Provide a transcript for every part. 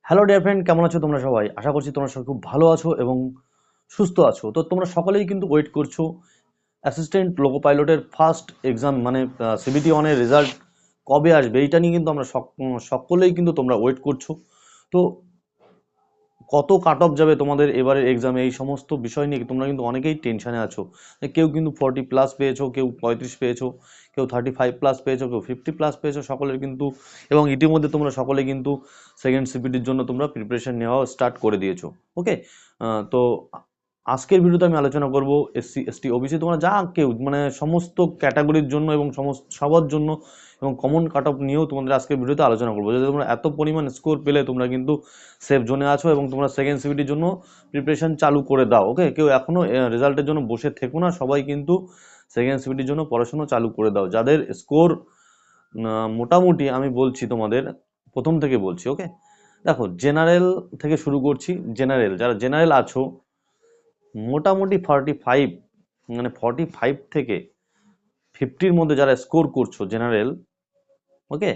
Hello dear friend, কেমন আছো তোমরা সবাই? আশা করছি তোমরা সবাই খুব ভালো আছো এবং সুস্থ আছো। তো তোমরা সকলেই কিন্তু ওয়েট করছো অ্যাসিস্ট্যান্ট লোকো পাইলটের ফার্স্ট এক্সাম মানে সিবিটি অনের রেজাল্ট কবে আসবে, এইটা নিয়ে কিন্তু আমরা সকলেই কিন্তু তোমরা ওয়েট করছো। তো কত কাট অফ যাবে তোমাদের এবারের এক্সামে, এই সমস্ত বিষয় নিয়ে তোমরা কিন্তু অনেকেই টেনশনে আছো। কেউ কিন্তু 40+ পেয়েছো, কেউ 35 পেয়েছো, কেউ 35+ পেয়েছো, কেউ 50+ পেয়েছো, সকলের কিন্তু এবং ইতিমধ্যে তোমরা সকলে কিন্তু সেকেন্ড সিপিটির জন্য তোমরা প্রিপারেশন নেওয়া স্টার্ট করে দিয়েছো। ওকে, তো আজকের ভিডিওতে আমি আলোচনা করব এসসি এসটি ওবিসি তোমরা যা কেউ মানে সমস্ত ক্যাটাগরির জন্য এবং সমস্ত সবার জন্য এবং কমন কাট অফ নিয়েও তোমাদের আজকের ভিডিওতে আলোচনা করবো, যাতে তোমরা এত পরিমাণ স্কোর পেলে তোমরা কিন্তু সেফ জোনে আছো এবং তোমরা সেকেন্ড সিভিটির জন্য প্রিপারেশন চালু করে দাও। ওকে, কেউ এখনো রেজাল্টের জন্য বসে থেকো না, সবাই কিন্তু সেকেন্ড সিভিটির জন্য পড়াশোনা চালু করে দাও। যাদের স্কোর মোটামুটি, আমি বলছি তোমাদের প্রথম থেকে বলছি। ওকে, দেখো জেনারেল থেকে শুরু করছি। জেনারেল, যারা জেনারেল আছো মোটামুটি 45 মানে 45 থেকে 50-র মধ্যে যারা স্কোর করছো জেনারেল, ওকে,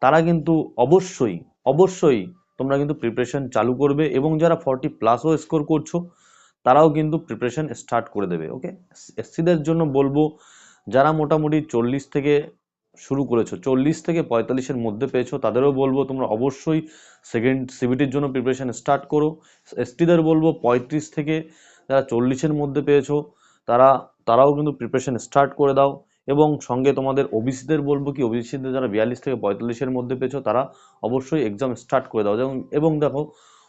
তারা কিন্তু অবশ্যই অবশ্যই তোমরা কিন্তু প্রিপারেশন চালু করবে এবং যারা 40+ও স্কোর করছো তারাও কিন্তু প্রিপারেশন স্টার্ট করে দেবে। ওকে, এসসিদের জন্য বলবো যারা মোটামুটি 40 থেকে শুরু করেছো, 40 থেকে 45-এর মধ্যে পেয়েছো, তাদেরও বলবো তোমরা অবশ্যই সেকেন্ড সিবিটির জন্য প্রিপারেশন স্টার্ট করো। এসটিদের বলবো 35 থেকে যারা 40-এর মধ্যে পেয়েছো তারাও কিন্তু প্রিপারেশন স্টার্ট করে দাও। এবং সঙ্গে তোমাদের ওবিসিদের বলবো কি, ওবিসিদের যারা 42 থেকে 45-এর মধ্যে পেয়েছো তারা অবশ্যই এক্সাম স্টার্ট করে দাও। এবং দেখো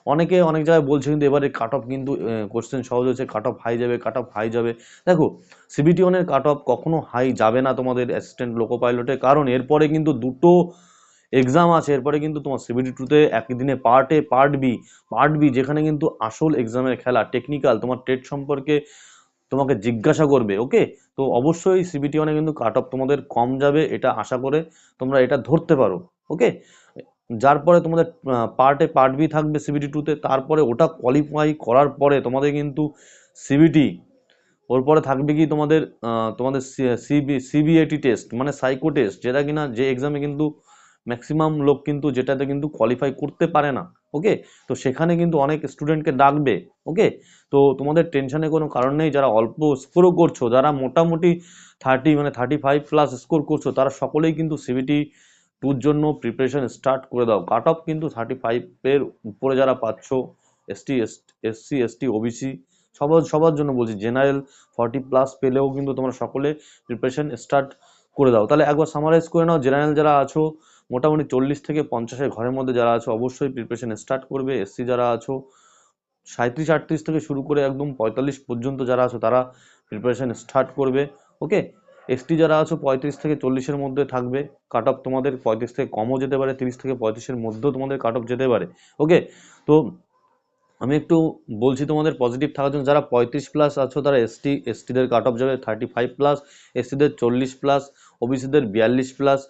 অনেকে অনেক জায়গায় বলছে কিন্তু এবারে কাট অফ কিন্তু কোশ্চেন সহজ হচ্ছে, কাট অফ হাই যাবে, কাট অফ হাই যাবে। দেখো সিবিটি ওয়ানের কাট অফ কখনো হাই যাবে না তোমাদের অ্যাসিস্ট্যান্ট লোকো পাইলটে, কারণ এরপরে কিন্তু দুটো এক্সাম আছে। এরপরে কিন্তু তোমার সিবিটি টুতে একই দিনে পার্ট এ পার্ট বি যেখানে কিন্তু আসল এক্সামের খেলা টেকনিক্যাল তোমার ট্রেড সম্পর্কে তোমাকে জিজ্ঞাসা করবে। ওকে, তো অবশ্যই সিবিটি ওয়ানে কিন্তু কাট অফ তোমাদের কম যাবে, এটা আশা করে তোমরা এটা ধরতে পারো। ওকে, যার পরে তোমাদের পার্ট বি থাকবে সিবিটি টুতে, তারপরে ওটা কোয়ালিফাই করার পরে তোমাদের কিন্তু সিবিটি, ওর পরে থাকবে কি তোমাদের তোমাদের সিবিএটি টেস্ট মানে সাইকো টেস্ট, যেটা কিনা যে এক্সামে কিন্তু ম্যাক্সিমাম লোক কিন্তু যেটাতে কিন্তু কোয়ালিফাই করতে পারে না। ওকে, তো সেখানে কিন্তু অনেক স্টুডেন্টকে ডাকবে। ওকে, তো তোমাদের টেনশনের কোনো কারণ নেই। যারা অল্প স্কোরও করছো, যারা মোটামুটি 30 মানে 35+ স্কোর করছো, তারা সকলেই কিন্তু সিবিটি টুর জন্য প্রিপারেশন স্টার্ট করে দাও। কাট অফ কিন্তু 35-এর উপরে যারা পাচ্ছ, এসসি এসটি ওবিসি সবার জন্য বলছি, জেনারেল 40+ পেলেও কিন্তু তোমরা সকলে প্রিপারেশন স্টার্ট করে দাও। তাহলে একবার সামারাইজ করে নাও, জেনারেল যারা আছো মোটামুটি 40 থেকে 50-এর ঘরের মধ্যে যারা আছো অবশ্যই প্রিপারেশন স্টার্ট করবে। এসসি যারা আছো 37-38 থেকে শুরু করে একদম 45 পর্যন্ত যারা আছো তারা প্রিপারেশন স্টার্ট করবে। ওকে, এসটি যারা আছো 35 থেকে 40-এর মধ্যে থাকবে, কাট অফ তোমাদের 35 থেকে কমও যেতে পারে, 30 থেকে 35-এর মধ্যেও তোমাদের কাট অফ যেতে পারে। ওকে, তো আমি একটু বলছি তোমাদের পজিটিভ থাকার জন্য, যারা 35+ আছো তারা এসটিদের কাট অফ যাবে 35+, এসটিদের 40+, ওবিসিদের 42+,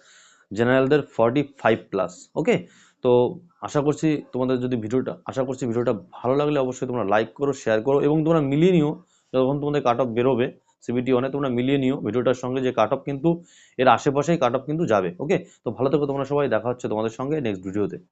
জেনারেলদের 45+। ওকে, তো আশা করছি ভিডিওটা ভালো লাগলে অবশ্যই তোমরা লাইক করো, শেয়ার করো এবং তোমরা মিলিয়ে নিও যখন তোমাদের কাট অফ বেরোবে সিবিটি ওয়ানে, তোমরা মিলিয়ে নিও ভিডিওটার সঙ্গে যে কাট অফ কিন্তু এর আশেপাশেই কাট অফ কিন্তু যাবে। ওকে, তো ভালো থেকো তোমরা সবাই, দেখা হচ্ছে তোমাদের সঙ্গে নেক্সট ভিডিওতে।